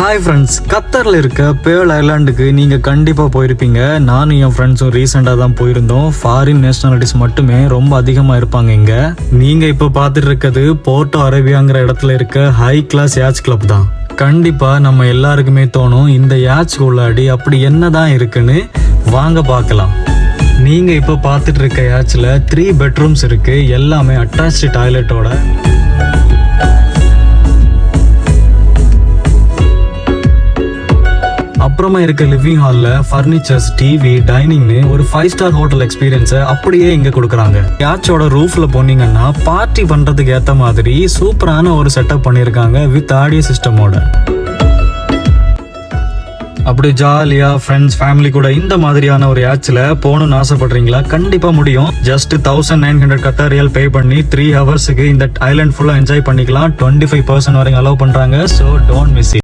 Hi friends, கத்தரில் இருக்க pearl ஐலாண்டுக்கு நீங்கள் கண்டிப்பாக போயிருப்பீங்க. நானும் என் ஃப்ரெண்ட்ஸும் ரீசெண்டாக தான் போயிருந்தோம். ஃபாரின் நேஷனாலிட்டிஸ் மட்டுமே ரொம்ப அதிகமாக இருப்பாங்க இங்கே. நீங்கள் இப்போ பார்த்துட்டு இருக்கிறது போர்ட்டோ அரேபியாங்கிற இடத்துல இருக்க ஹை கிளாஸ் யாட்ச் கிளப் தான். கண்டிப்பாக நம்ம எல்லாருக்குமே தோணும், இந்த யாட்ச்க்கு உள்ளாடி அப்படி என்ன தான் இருக்குன்னு வாங்க பார்க்கலாம். நீங்கள் இப்போ பார்த்துட்டு இருக்க யாட்சில் 3 பெட்ரூம்ஸ் இருக்குது, எல்லாமே அட்டாச்சு டாய்லெட்டோட. அப்புறமா இருக்க லிவிங் ஹால்ல ஃபர்னிச்சர்ஸ், டிவி, டைனிங்னு ஒரு 5 ஸ்டார் ஹோட்டல் எக்ஸ்பீரியன்ஸை அப்படியே இங்க கொடுக்குறாங்க. யாட்சோட ரூஃப்ல போனீங்கன்னா பார்ட்டி பண்றதுக்கு ஏத்த மாதிரி சூப்பரான ஒரு செட்டப் பண்ணிருக்காங்க வித் ஆடியோ சிஸ்டமோட. அப்படி ஜாலியா ஃப்ரெண்ட்ஸ் ஃபேமிலி கூட இந்த மாதிரியான ஒரு யாட்ச்ல போகணும்னு ஆசைப்படுறீங்களா? கண்டிப்பா முடியும். ஜஸ்ட் 1900 கத்தார் ரியால் பே பண்ணி 3 ஹவர்ஸுக்கு இந்த ஐலாண்ட் ஃபுல்லா என்ஜாய் பண்ணிக்கலாம். 25% வரைக்கும் அலோவ் பண்றாங்க. So don't miss it.